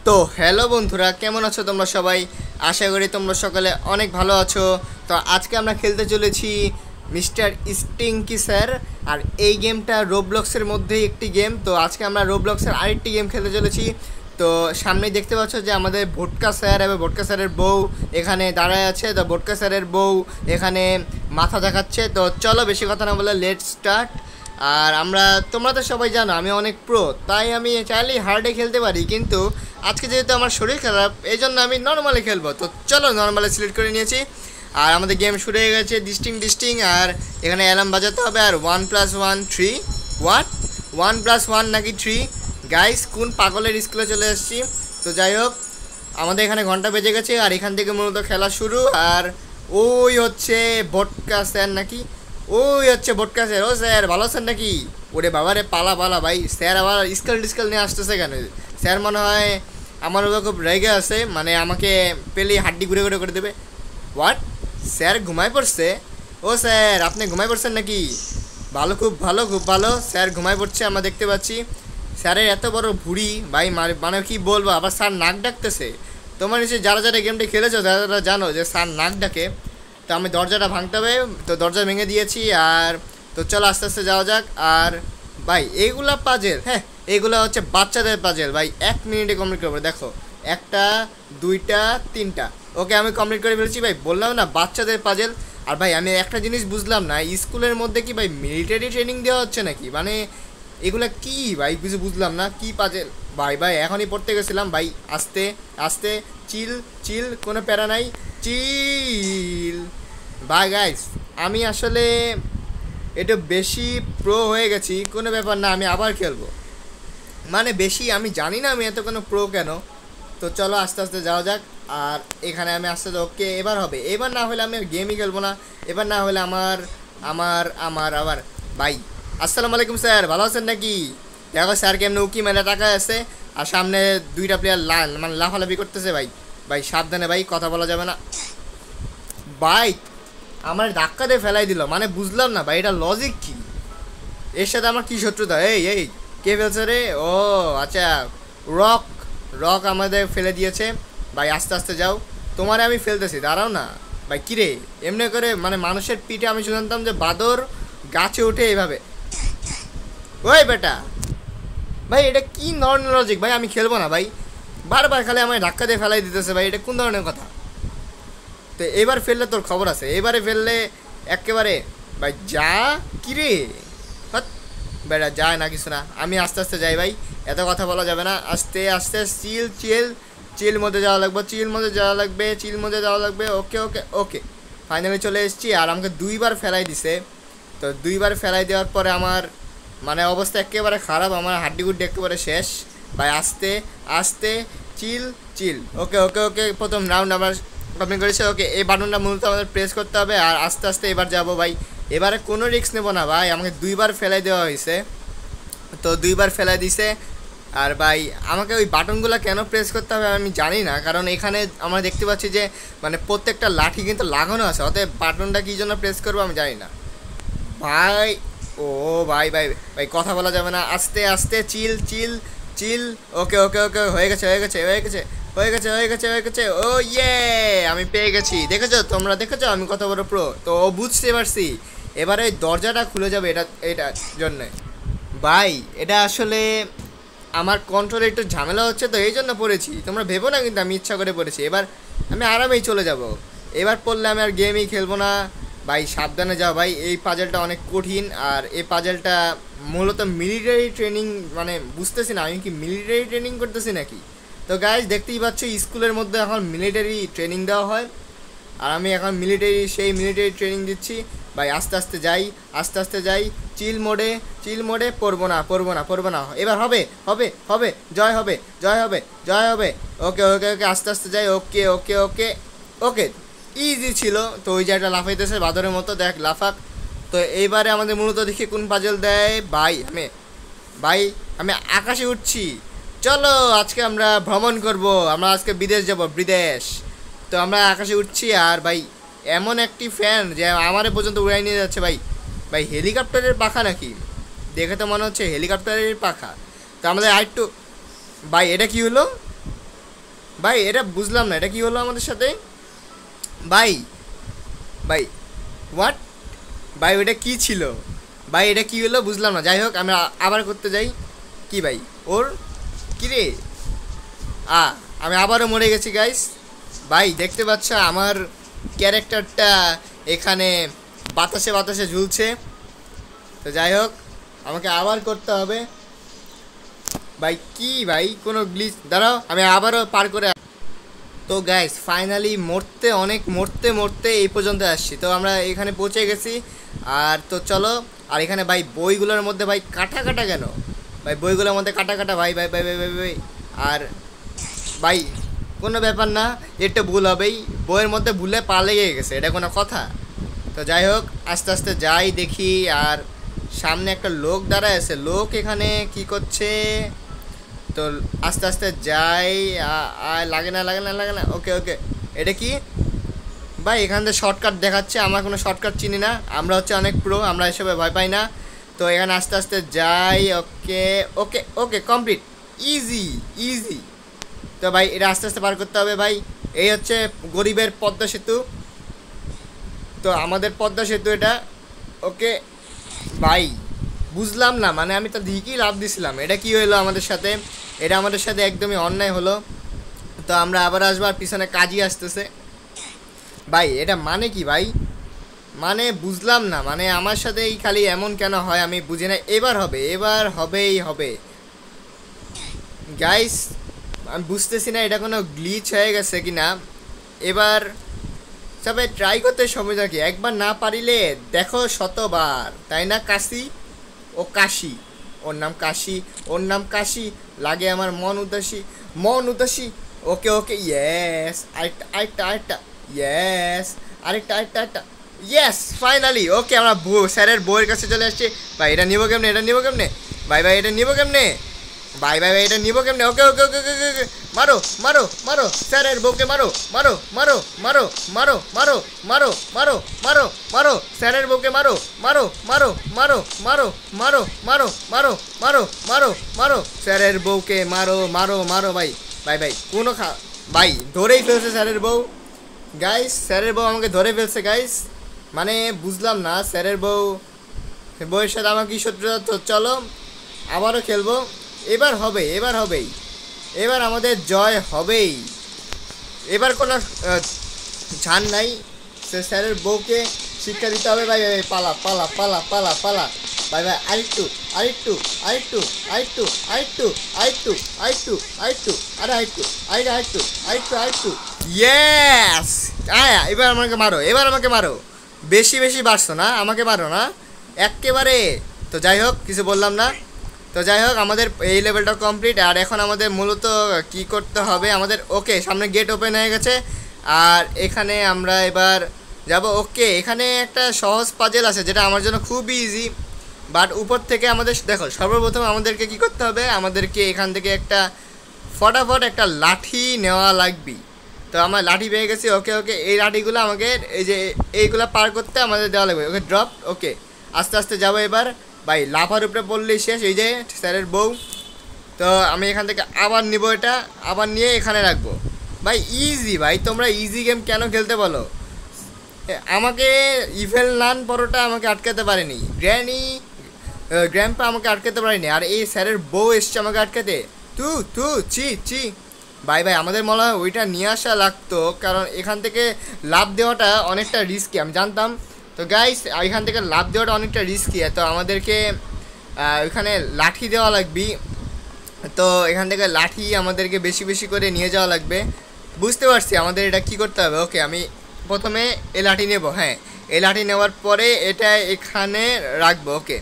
তো হ্যালো বন্ধুরা, কেমন আছো তোমরা সবাই? আশা করি তোমরা সকলে অনেক ভালো আছো। তো আজকে আমরা খেলতে চলেছি মিস্টার স্টিংকি স্যার। আর এই গেমটা রোবলক্সের মধ্যেই একটি গেম। তো আজকে আমরা রোবলক্সের আরেকটি গেম খেলতে চলেছি। তো সামনেই দেখতে পাচ্ছ যে আমাদের ভোটকা স্যার এবং ভোটকা স্যারের বউ এখানে দাঁড়ায় আছে। তো ভোটকা স্যারের বউ এখানে মাথা দেখাচ্ছে। তো চলো বেশি কথা না বলে লেট স্টার্ট। আর তোমরা তো সবাই জানো আমি অনেক প্রো, তাই আমি চাইলেই হার্ডে খেলতে পারি, কিন্তু আজকে যেহেতু আমার শরীর খারাপ এই জন্য আমি নর্মালে খেলবো। তো চলো নর্মালে সিলেক্ট করে নিয়েছি। আর আমাদের গেম শুরু হয়ে গেছে ডিস্টিং। আর এখানে অ্যালার্ম বাজাতে হবে। আর 1+1 3 হোয়াট 1+1 নাকি 3? গাইস, কোন পাগলের স্কুলে চলে এসেছি। তো যাই হোক, আমাদের এখানে ঘন্টা বেজে গেছে আর এখান থেকে মূলত খেলা শুরু। আর ওই হচ্ছে ভোটকা স্যার নাকি, ওই হচ্ছে ভোটকা স্যার। ও স্যার ভালো আছেন নাকি? ওরে বাবারে, পালা পালা ভাই। স্যার আবার স্কেল নিয়ে আসতেছে কেন? স্যার মনে হয় আমার উপর খুব রেগে আছে, মানে আমাকে পেলেই হাড্ডি ঘুরে ঘুরে করে দেবে। হোয়াট? স্যার ঘুমায় পড়ছে? ও স্যার, আপনি ঘুমায় পড়ছেন নাকি? ভালো, খুব ভালো। স্যার ঘুমায় পড়ছে আমরা দেখতে পাচ্ছি। স্যারের এত বড় ভুঁড়ি ভাই, মানে কি বলবো। আবার স্যার নাক ডাকতেছে। তোমার নিশ্চয়ই যারা গেমটি খেলেছো তারা জানো যে স্যার নাক ডাকে। তো আমি দরজাটা ভাঙতে হবে, তো দরজা ভেঙে দিয়েছি। আর তো চলো আস্তে আস্তে যাওয়া যাক। আর ভাই এইগুলা পাজেল, হ্যাঁ এইগুলো হচ্ছে বাচ্চাদের পাজেল ভাই। 1 মিনিটে কমপ্লিট করবো। দেখো, 1টা 2টা 3টা, ওকে আমি কমপ্লিট করে ফেলছি ভাই। বললাম না বাচ্চাদের পাজেল। আর ভাই আমি একটা জিনিস বুঝলাম না, স্কুলের মধ্যে কি ভাই মিলিটারি ট্রেনিং দেওয়া হচ্ছে নাকি? মানে এগুলা কি ভাই, কিছু বুঝলাম না কি পাজেল। ভাই এখনই পড়তে গেছিলাম ভাই। আস্তে আস্তে, চিল, কোনো প্যারা নাই, চিল। বাই গাইস, আমি আসলে একটু বেশি প্রো হয়ে গেছি। কোনো ব্যাপার না, আমি আবার খেলবো। মানে বেশি আমি জানি না আমি এত কোনো প্রো কেন। তো চলো আস্তে আস্তে যাওয়া যাক। আর এখানে আমি আস্তে আস্তে, ওকে এবার হবে। এবার না হলে আমি আর গেমই খেলবো না। এবার না হলে আমার আবার ভাই। আসসালামু আলাইকুম স্যার, ভালো আছেন নাকি? দেখো স্যার কেমন উকি মেলে টাকা আছে। আর সামনে 2টা প্লেয়ার মানে লাফালাফি করতেছে ভাই সাবধানে ভাই, কথা বলা যাবে না ভাই। আমার ধাক্কা দিয়ে ফেলাই দিল, মানে বুঝলাম না ভাই এটা লজিক কি? এর সাথে আমার কী শত্রুতা? এই কে ফেলছে রে? ও আচ্ছা, রক রক আমাদের ফেলে দিয়েছে ভাই। আস্তে আস্তে যাও, তোমারে আমি ফেলতেছি, দাঁড়াও না ভাই। কিরে এমনি করে, মানে মানুষের পিঠে আমি শুনতাম যে বাদর গাছে ওঠে এইভাবে। ওই বেটা ভাই, এটা কি ধরনের লজিক ভাই? আমি খেলবো না ভাই। বারবার খালি আমায় ধাক্কা দিয়ে ফেলাই দিতেছে ভাই, এটা কোন ধরনের কথা? তো এবার ফেললে তোর খবর আছে, এবারে ফেললে একেবারে ভাই যা। কিরে হট বেটা, যায় না কিছু না। আমি আস্তে আস্তে যাই ভাই, এত কথা বলা যাবে না। আস্তে আস্তে চিল মধ্যে যাওয়া লাগবে, চিল মধ্যে যাওয়া লাগবে। ওকে ফাইনালি চলে এসেছি। আর আমাকে 2বার ফেলাই দিছে। তো 2বার ফেলাই দেওয়ার পরে আমার মানে অবস্থা একেবারে খারাপ, আমার হাড্ডি গুড্ডি একেবারে শেষ ভাই। আস্তে আস্তে চিল। ওকে প্রথম রাউন্ড আমার কমপ্লিট করেছে। ওকে, এই বাটনটা মূলত আমাদের প্রেস করতে হবে। আর আস্তে আস্তে এবার যাবো ভাই। এবারে কোনো রিস্ক নেবো না ভাই, আমাকে 2বার ফেলাই দেওয়া হয়েছে। তো 2বার ফেলাই দিছে। আর ভাই আমাকে ওই বাটনগুলো কেন প্রেস করতে হবে আমি জানি না, কারণ এখানে আমরা দেখতে পাচ্ছি যে মানে প্রত্যেকটা লাঠি কিন্তু লাগানো আছে, অতএব বাটনটা কী জন্য প্রেস করবো আমি জানি না ভাই। ও ভাই কথা বলা যাবে না। আস্তে আস্তে চিল। ওকে হয়ে গেছে। ও ইয়ে, আমি পেয়ে গেছি। তোমরা দেখেছো আমি কত বড় প্রো। তো ও বুঝতে পারছি। এবারে ওই দরজাটা খুলে যাবে এটার জন্যে ভাই। এটা আসলে আমার কন্ট্রোলে একটু ঝামেলা হচ্ছে, তো এই জন্য পড়েছি। তোমরা ভেবো না কিন্তু আমি ইচ্ছা করে পড়েছি। এবার আমি আরামেই চলে যাব। এবার পড়লে আমি আর গেমই খেলবো না ভাই। সাবধানে যাও ভাই, এই পাজেলটা অনেক কঠিন। আর এই পাজেলটা মূলত মিলিটারি ট্রেনিং, মানে বুঝতেছি না আমি কি মিলিটারি ট্রেনিং করতেছি নাকি। তো গাইজ দেখতেই পাচ্ছ স্কুলের মধ্যে এখন মিলিটারি ট্রেনিং দেওয়া হয়। আর আমি এখন মিলিটারি ট্রেনিং দিচ্ছি ভাই। আস্তে আস্তে যাই চিল মোডে। পড়বো না। এবার হবে, জয় হবে। ওকে আস্তে আস্তে যাই। ওকে ইজি ছিল। তো ওই জায়গাটা লাফাইতেছে বাদরের মতো, দেখ লাফাক। তো এইবারে আমাদের মূলত দেখি কোন পাজল দেয় ভাই। আমি আকাশে উঠছি। চলো আজকে আমরা ভ্রমণ করব, আমরা আজকে বিদেশ যাব, বিদেশ। তো আমরা আকাশে উঠছি। আর ভাই এমন একটি ফ্যান যে আমারে পর্যন্ত উড়াই নিয়ে যাচ্ছে ভাই হেলিকপ্টারের পাখা নাকি? দেখে তো মনে হচ্ছে হেলিকপ্টারের পাখা। তো আমাদের আরেকটু ভাই, এটা কি হলো? ভাই এটা বুঝলাম না, এটা কি হলো আমাদের সাথে? ভাই ভাই হোয়াট? ভাই ওটা কি ছিল? ভাই এটা কি হলো বুঝলাম না। যাই হোক আমরা আবার করতে যাই। কি ভাই ওর কি রে? আ আমি আবারও মরে গেছি গাইস। ভাই দেখতে পাচ্ছ আমার ক্যারেক্টারটা এখানে বাতাসে বাতাসে ঝুলছে। তো যাই হোক আমাকে আবার করতে হবে। ভাই কি ভাই কোনো গ্লিচ, দাঁড়াও আমি আবারও পার করে। তো গাইস ফাইনালি মরতে মরতে এই পর্যন্ত আসছি। তো আমরা এখানে পৌঁছে গেছি। আর তো চলো। আর এখানে ভাই বইগুলোর মধ্যে ভাই কাটা কাটা কেন? ভাই বইগুলোর মধ্যে কাটা কাটা ভাই ভাই ভাই ভাই ভাই ভাই। আর ভাই কোনো ব্যাপার না, এটা ভুল হবেই, বইয়ের মধ্যে ভুলে পা লেগে গেছে, এটা কোনো কথা? তো যাই হোক আস্তে আস্তে যাই দেখি। আর সামনে একটা লোক দাঁড়ায় আছে, লোক এখানে কি করছে? তো আস্তে আস্তে যাই। লাগে না লাগে না লাগে না। ওকে ওকে, এটা কি ভাই? এখান থেকে শর্টকাট দেখাচ্ছে, আমার কোনো শর্টকাট চিনি না, আমরা হচ্ছে অনেক প্রো, আমরা এসবে ভয় পাই না। তো এখানে আস্তে আস্তে যাই। ওকে ওকে ওকে কমপ্লিট, ইজি ইজি। তো ভাই এটা আস্তে আস্তে পার করতে হবে ভাই। এই হচ্ছে গরিবের পদ্মা সেতু। তো আমাদের পদ্মা সেতু এটা। ওকে ভাই বুঝলাম না, মানে আমি তো দিকেই লাভ দিছিলাম, এটা কি হলো আমাদের সাথে? এটা আমাদের সাথে একদমই অন্যায় হলো। তো আমরা আবার আসবো, আর পিছনে কাজই আসতেছে। ভাই এটা মানে কি ভাই? মানে বুঝলাম না, মানে আমার সাথেই খালি এমন কেন হয় আমি বুঝি না। এবার হবে, এবার হবেই হবে গাইস। আমি বুঝতেছি না এটা কোনো গ্লিচ হয়ে গেছে কি না। এবার সবাই ট্রাই করতে সময় কি, একবার না পারিলে দেখো শতবার, তাই না কাশি? ও কাশি, ওর নাম কাশি, ওর নাম কাশি। লাগে আমার মন উদাসী, মন উদাসী। ওকে ওকে ইয়েস, আরেকটা আরেকটা আরেকটা, ইয়েস আরেকটা আরেকটা আরেকটা, ইয়েস ফাইনালি। ওকে আমরা স্যারের বইয়ের কাছে চলে আসছি। ভাই এটা নিবো কেমনে? এটা নিবো কেমনে? ভাই ভাই এটা নিবো কেমনে? ভাই ভাই ভাই এটা নিবো কেমনে? ওকে ওকে ওকে ওকে ওকে মারো মারো মারো, স্যারের বউকে মারো মারো মারো মারো মারো মারো মারো মারো মারো মারো, স্যারের বউকে মারো মারো মারো মারো মারো মারো মারো মারো মারো মারো মারো, স্যারের বউকে মারো মারো মারো। ভাই ভাই ভাই কোনো ভাই ধরেই ফেলছে স্যারের বউ গাইস, স্যারের বউ আমাকে ধরে ফেলছে গাইস। মানে বুঝলাম না, স্যারের বউয়ের সাথে আমার কি শত্রুতা? তো চলো আবারও খেলবো। এবার হবে, এবার হবেই, এবার আমাদের জয় হবেই। এবার কোনো ঝান নাই, স্যারের বউকে শিক্ষা দিতে হবে। ভাই ভাই পালা পালা পালা পালা পালা। ভাই ভাই আরেকটু আরেকটু আরেকটু আরেকটু আরেকটু আরেকটু আরেকটু আরেকটু আরে আরেকটু আরেকটু আরেকটু আরেকটু আরেকটু, ইয়েস। আয়া এবার আমাকে মারো, এবার আমাকে মারো। বেশি বেশি বাড়ছো না, আমাকে মারো না একেবারে। তো যাই হোক কিছু বললাম না। তো যাই হোক আমাদের এই লেভেলটা কমপ্লিট। আর এখন আমাদের মূলত কি করতে হবে আমাদের? ওকে সামনে গেট ওপেন হয়ে গেছে। আর এখানে আমরা এবার যাব। ওকে এখানে একটা সহজ পাজেল আছে যেটা আমার জন্য খুবই ইজি, বাট উপর থেকে আমাদের দেখো সর্বপ্রথম আমাদেরকে কি করতে হবে, আমাদেরকে এখান থেকে একটা ফটাফট একটা লাঠি নেওয়া লাগবে। তো আমার লাঠি পেয়ে গেছি। ওকে ওকে এই লাঠিগুলো আমাকে এই যে এইগুলো পার করতে আমাদের দেওয়া লাগবে। ওকে ড্রপ। ওকে আস্তে আস্তে যাবো এবার। ভাই লাফার উপরে পড়লেই শেষ। এই যে স্যারের বউ। তো আমি এখান থেকে আবার নিব, এটা আবার নিয়ে এখানে রাখবো। ভাই ইজি, ভাই তোমরা ইজি গেম কেন খেলতে বলো? আমাকে ইভেল নান পরোটা আমাকে আটকাতে পারেনি, গ্র্যান্ডপা আমাকে আটকাতে পারেনি, আর এই স্যারের বউ এসছে আমাকে আটকাতে। তু তু চি চি। ভাই ভাই আমাদের মনে হয় ওইটা নিয়ে আসা লাগতো, কারণ এখান থেকে লাভ দেওয়াটা অনেকটা রিস্কি, আমি জানতাম। তো গাইস এখান থেকে লাভ দেওয়াটা অনেকটা রিস্কি, তো আমাদেরকে ওইখানে লাঠি দেওয়া লাগবে। তো এখান থেকে লাঠি আমাদেরকে বেশি বেশি করে নিয়ে যাওয়া লাগবে। বুঝতে পারছি আমাদের এটা কি করতে হবে। ওকে আমি প্রথমে এই লাঠি নেব। হ্যাঁ এই লাঠি নেওয়ার পরে এটা এখানে রাখবো। ওকে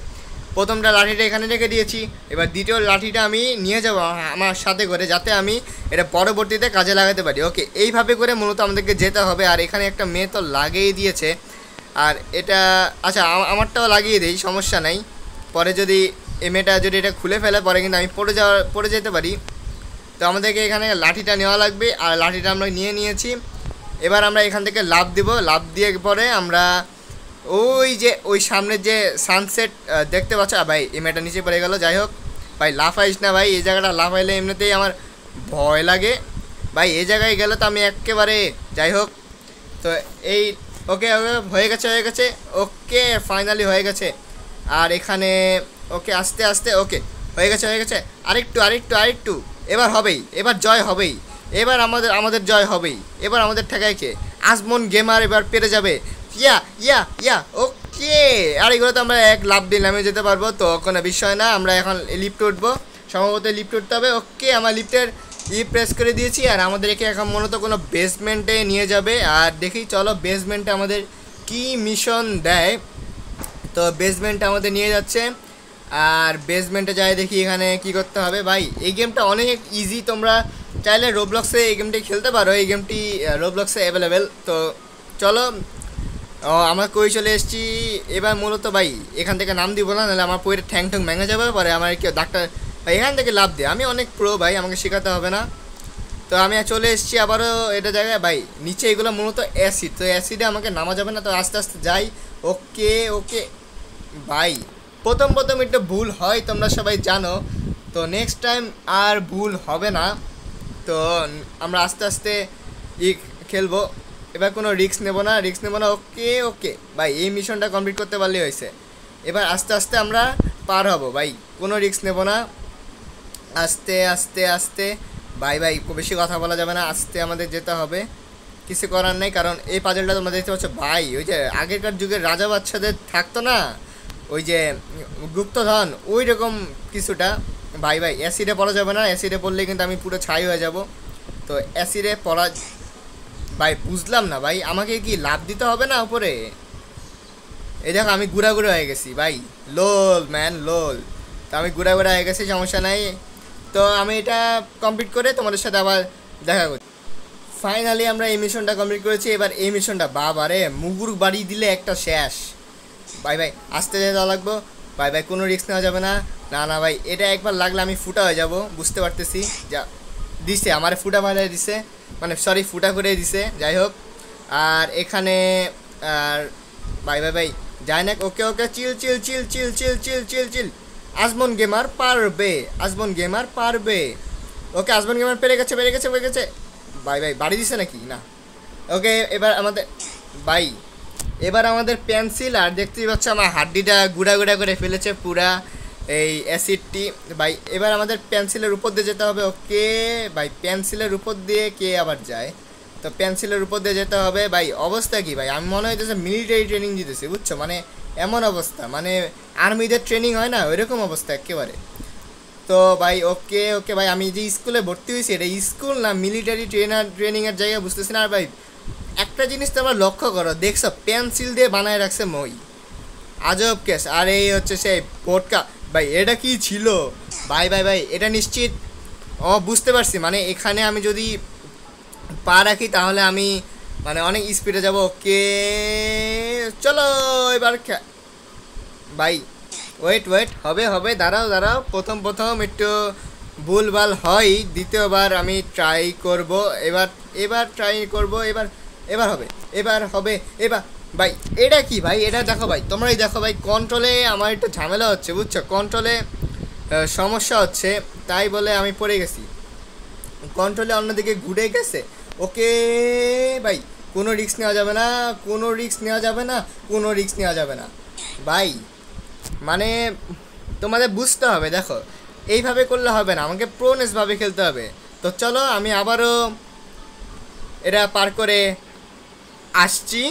প্রথমটা লাঠিটা এখানে রেখে দিয়েছি। এবার দ্বিতীয় লাঠিটা আমি নিয়ে যাব আমার সাথে করে, যাতে আমি এটা পরবর্তীতে কাজে লাগাতে পারি। ওকে এইভাবে করে মূলত আমাদেরকে যেতে হবে। আর এখানে একটা মেয়ে তো লাগিয়ে দিয়েছে, আর এটা আচ্ছা আমারটাও লাগিয়ে দিই, সমস্যা নাই। পরে যদি মেয়েটা যদি এটা খুলে ফেলে পরে কিন্তু আমি পড়ে যেতে পারি। তো আমাদেরকে এখানে লাঠিটা নেওয়া লাগবে, আর লাঠিটা আমরা নিয়ে নিয়েছি। এবার আমরা এখান থেকে লাফ দিব, লাফ দিয়ে পরে আমরা ওই যে ওই সামনের যে সানসেট দেখতে পাচ্ছ। ভাই এই মেয়েটা নিচে পড়ে গেল। যাই হোক ভাই লাফাইস না ভাই, এই জায়গাটা লাফাইলে এমনিতেই আমার ভয় লাগে। ভাই এই জায়গায় গেলে তো আমি একেবারে, যাই হোক। তো এই ওকে ওকে হয়ে গেছে ওকে, ফাইনালি হয়ে গেছে। আর এখানে ওকে আস্তে আস্তে ওকে হয়ে গেছে। আরেকটু এবার হবেই, এবার জয় হবেই, এবার আমাদের জয় হবেই। এবার আমাদের ঠেকায় কে? আজমন গেমার এবার পেরে যাবে। ইয়া ওকে। আর এগুলো তো আমরা এক লাফ দিয়ে নামে যেতে পারবো, তো কোনো বিষয় না। আমরা এখন লিফটে উঠবো, সম্ভবত লিফটে উঠতে হবে। ওকে, আমার লিফটের প্রেস করে দিয়েছি। আর আমাদের একে এখন মূলত কোনো বেসমেন্টে নিয়ে যাবে। আর দেখি চলো বেসমেন্টে আমাদের কি মিশন দেয়। তো বেসমেন্টে আমাদের নিয়ে যাচ্ছে, আর বেসমেন্টে যাই দেখি এখানে কি করতে হবে। ভাই এই গেমটা অনেক ইজি, তোমরা চাইলে রোবলক্সে এই গেমটি খেলতে পারো। এই গেমটি রোবলক্সে অ্যাভেলেবেল। তো চলো আমরা কই চলে এসেছি। এবার মূলত ভাই এখান থেকে নাম দিব না, নাহলে আমার পরে ঠ্যাং ভেঙে যাবে। পরে আমার কেউ ডাক্তার ভাই এখান থেকে লাভ দিয়ে, আমি অনেক প্রো ভাই, আমাকে শেখাতে হবে না। তো আমি চলে এসেছি আবারও এটা জায়গায়। ভাই নিচে এগুলো মূলত অ্যাসিড, তো অ্যাসিডে আমাকে নামা যাবে না, তো আস্তে আস্তে যাই। ওকে ভাই প্রথম একটু ভুল হয়, তোমরা সবাই জানো। তো নেক্সট টাইম আর ভুল হবে না। তো আমরা আস্তে আস্তে খেলবো, এবার কোনো রিস্ক নেব না। ওকে ভাই এই মিশনটা কমপ্লিট করতে পারলেই হয়েছে। এবার আস্তে আস্তে আমরা পার হব ভাই, কোনো রিস্ক নেব না। আস্তে ভাই খুব বেশি কথা বলা যাবে না, আস্তে আমাদের যেতে হবে, কিছু করার নেই। কারণ এই পাজলটা তোমরা দেখতে পাচ্ছ ভাই, ওই যে আগেকার যুগের রাজা বাচ্চাদের থাকতো না, ওই যে গুপ্তধন, ওই রকম কিছুটা। ভাই অ্যাসিডে পড়া যাবে না, অ্যাসিডে পড়লে কিন্তু আমি পুরো ছাই হয়ে যাব। তো অ্যাসিডে পড়া ভাই বুঝলাম না ভাই, আমাকে কি লাভ দিতে হবে না উপরে? এই দেখো আমি গুড়া হয়ে গেছি ভাই, লোল। তো আমি গুড়া হয়ে গেছি, সমস্যা নাই। তো আমি এটা কমপ্লিট করে তোমাদের সাথে আবার দেখা করছি। ফাইনালি আমরা এই মিশনটা কমপ্লিট করেছি। এবার এই মিশনটা বাবারে মুগুর বাড়ি দিলে একটা শেষ। ভাই আস্তে যেতে লাগবো। ভাই কোনো রিস্ক নেওয়া যাবে না। না ভাই এটা একবার লাগলে আমি ফুটা হয়ে যাব, বুঝতে পারতেছি। যা দিছে আমার ফুটা মারিয়ে দিছে, মানে সরি ফুটা করে দিছে, যাই হোক। আর এখানে আর ভাই যাই না। ওকে চিল। আজমন গেমার পারবে। ওকে আজমন গেমার পেরে গেছে। ভাই বাড়ি দিছে নাকি না? ওকে এবার আমাদের পেন্সিল, আর দেখতেই পাচ্ছ আমার হাড্ডিটা গুড়া করে ফেলেছে পুরা এই অ্যাসিডটি। ভাই এবার আমাদের পেন্সিলের উপর দিয়ে যেতে হবে। ওকে ভাই পেন্সিলের উপর দিয়ে কে আবার যায়? তো পেন্সিলের উপর দিয়ে যেতে হবে। ভাই অবস্থা কি ভাই, আমি মনে হইতেছে মিলিটারি ট্রেনিং দিতেছি, বুঝছো? মানে এমন অবস্থা, মানে আর্মিদের ট্রেনিং হয় না, ওইরকম অবস্থা একেবারে। তো ভাই ওকে ভাই আমি যে স্কুলে ভর্তি হয়েছি এটা স্কুল না মিলিটারি ট্রেনিংয়ের জায়গা বুঝতেছি না। আর ভাই একটা জিনিস তো আমার লক্ষ্য করো, দেখছো পেন্সিল দিয়ে বানায় রাখছে মই, আজব কেস। আর এই হচ্ছে সেই পটকা। ভাই এটা কি ছিল? ভাই এটা নিশ্চিত বুঝতে পারছি, মানে এখানে আমি যদি পা রাখি তাহলে আমি মানে অনেক স্পিডে যাব। ওকে চলো এবার ভাই ওয়েট হবে দাঁড়াও। প্রথম একটু ভুলভাল হয়, দ্বিতীয়বার আমি ট্রাই করব। এবার হবে। ভাই এটা কি ভাই, এটা দেখো ভাই, তোমরাই দেখো ভাই, কন্ট্রোলে আমার একটু ঝামেলা হচ্ছে, বুঝছো? কন্ট্রোলে সমস্যা হচ্ছে, তাই বলে আমি পড়ে গেছি। কন্ট্রোলে অন্যদিকে ঘুরে গেছে। ওকে ভাই কোনো রিস্ক নেওয়া যাবে না ভাই, মানে তোমাদের বুঝতে হবে। দেখো এইভাবে করলে হবে না, আমাকে প্রোনেসভাবে খেলতে হবে। তো চলো আমি আবারও এটা পার করে আসছি।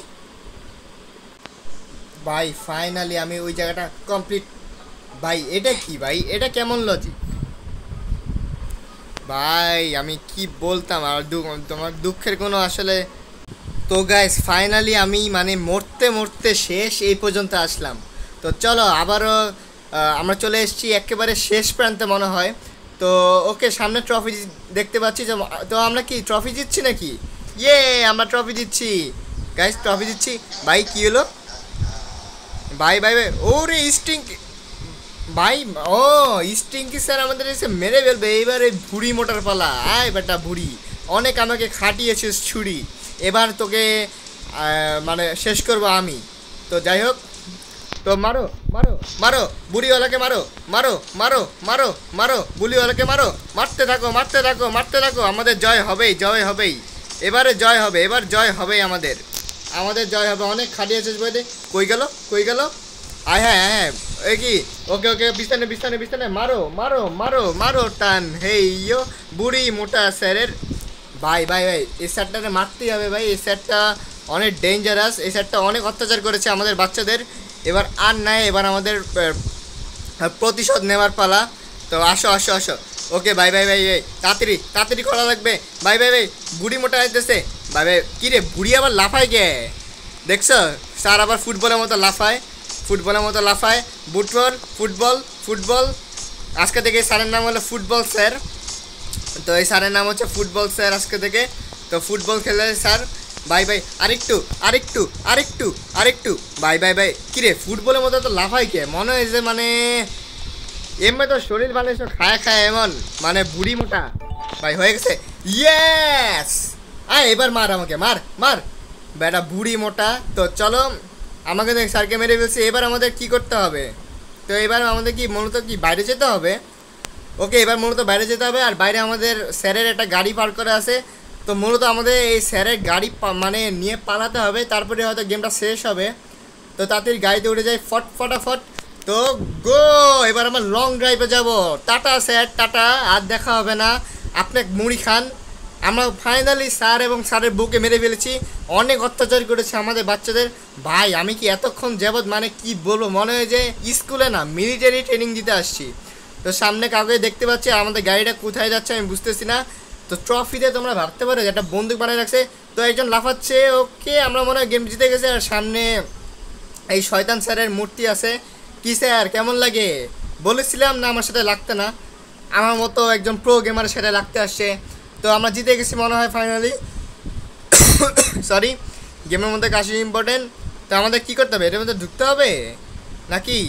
ভাই ফাইনালি আমি ওই জায়গাটা কমপ্লিট। ভাই এটা কি ভাই, এটা কেমন লজিক ভাই, আমি কি বলতাম। আর তোমার দুঃখের কোনো আসলে। তো গাইস ফাইনালি আমি মানে মরতে শেষ, এই পর্যন্ত আসলাম। তো চলো আবারও আমরা চলে এসেছি একেবারে শেষ প্রান্তে মনে হয়। তো ওকে সামনে ট্রফি দেখতে পাচ্ছি, তো আমরা কি ট্রফি জিতছি নাকি? আমরা ট্রফি জিতছি গাইস, ট্রফি জিতছি। ভাই কি হলো ভাই ওরে স্টিঙ্কি ভাই, স্টিঙ্কি স্যার আমাদের এসে মেরে ফেলবে। এইবার এই ভুড়ি মোটার পালা। আয় বেটা ভুড়ি, অনেক আমাকে খাটিয়েছিস ছুরি, এবার তোকে মানে শেষ করবো আমি। তো যাই হোক তো মারো মারো মারো, বুড়িওয়ালাকে মারো মারো মারো মারো মারো, বুড়িওয়ালাকে মারো, মারতে থাকো মারতে থাকো মারতে থাকো। আমাদের জয় হবেই, জয় হবেই, এবারে জয় হবে, এবার জয় হবেই আমাদের, আমাদের জয় হবে। অনেক খাটিয়েছে বইতে। কই গেল কই গেল? আয় হ্যাঁ হ্যাঁ, এই কি? ওকে ওকে, বিছানে বিছানে বিছানে, মারো মারো মারো মারো, টান। হেই ইয়ো বুড়ি মোটা স্যারের ভাই ভাই ভাই, এই স্যারটাকে মারতেই হবে ভাই। এই স্যারটা অনেক ডেঞ্জারাস, এই স্যারটা অনেক অত্যাচার করেছে আমাদের বাচ্চাদের। এবার আর নাই, এবার আমাদের প্রতিশোধ নেওয়ার পালা। তো আসো আসো আসো। ওকে ভাই ভাই ভাই ভাই, তাড়াতাড়ি তাড়াতাড়ি করা লাগবে। ভাই ভাই ভাই, বুড়ি মোটা আসতেছে। ভাই ভাই, কী রে বুড়ি আবার লাফায় গে? দেখছো স্যার আবার ফুটবলের মতো লাফায়, ফুটবলের মতো লাফায়। ফুটবল ফুটবল ফুটবল, আজকে থেকে স্যারের নাম হলো ফুটবল স্যার। তো এই স্যারের নাম হচ্ছে ফুটবল স্যার আজকে থেকে। তো ফুটবল খেলে স্যার। ভাই ভাই, আরেকটু আরেকটু আরেকটু আরেকটু। ভাই ভাই ভাই, কিরে ফুটবলের মতো তো লাফাই কে? মনে হয় যে মানে এমনি তো শরীর মানে সব খায় খায় এমন, মানে বুড়ি মোটা। ভাই হয়ে গেছে, ইয়েস। আয় এবার মার, আমাকে মার মার বেটা বুড়ি মোটা। তো চলো, আমাকে দেখ স্যারকে মেরে ফেলছি। এবার আমাদের কি করতে হবে? তো এবার আমাদের কি মূলত কি বাইরে যেতে হবে? ওকে, এবার মূলত বাইরে যেতে হবে। আর বাইরে আমাদের স্যারের একটা গাড়ি পার্ক করা আছে। তো মূলত আমাদের এই স্যারের গাড়ি মানে নিয়ে পালাতে হবে, তারপরে হয়তো গেমটা শেষ হবে। তো তাড়াতাড়ি গাড়িতে উঠে যাই ফট ফটাফট। তো গো, এবার আমরা লং ড্রাইভে যাব। টাটা স্যার টাটা, আর দেখা হবে না। আপনাকে মুড়ি খান। আমরা ফাইনালি স্যার এবং স্যারের বুকে মেরে ফেলেছি। অনেক অত্যাচার করেছে আমাদের বাচ্চাদের। ভাই আমি কি এতক্ষণ যাবৎ মানে কি বলবো, মনে হয় যে স্কুলে না মিলিটারি ট্রেনিং দিতে আসছি। তো সামনে কাউকে দেখতে পাচ্ছি, আমাদের গাড়িটা কোথায় যাচ্ছে আমি বুঝতেছি না। তো ট্রফিতে তোমরা ভাবতে পারো যে একটা বন্দুক বানিয়ে রাখছে। তো একজন লাফাচ্ছে, ওকে আমরা মনে হয় গেম জিতে গেছে। আর সামনে এই শয়তান স্যারের মূর্তি আছে। কি স্যার কেমন লাগে? বলেছিলাম না আমার সাথে লাগতে না, আমার মতো একজন প্রো গেমারের সাথে লাগতে আসছে। তো আমরা জিতে গেছি মনে হয় ফাইনালি। সরি, গেমের মধ্যে কাশি ইম্পর্টেন্ট। তো আমাদের কী করতে হবে? এটার মধ্যে ঢুকতে হবে নাকি?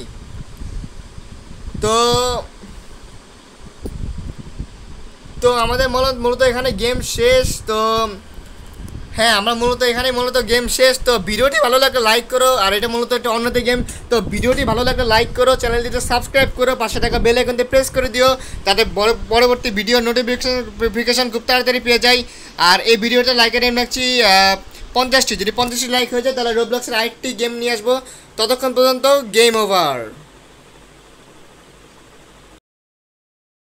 তো তো আমাদের মূলত এখানে গেম শেষ। তো হ্যাঁ, আমরা মূলত গেম শেষ। তো ভিডিওটি ভালো লাগলে লাইক করো। আর এটা মূলত একটা অন্যতে গেম। তো ভিডিওটি ভালো লাগলে লাইক করো, চ্যানেলটিতে সাবস্ক্রাইব করো, পাশে থাকা বেল আইকনটি প্রেস করে দিও, তাতে পরবর্তী ভিডিও নোটিফিকেশন খুব তাড়াতাড়ি পেয়ে যাই। আর এই ভিডিওটা লাইকের এম রাখছি 50টি। যদি 50টি লাইক হয়ে যায় তাহলে রোবলক্সের আরেকটি গেম নিয়ে আসবো। ততক্ষণ পর্যন্ত গেম ওভার।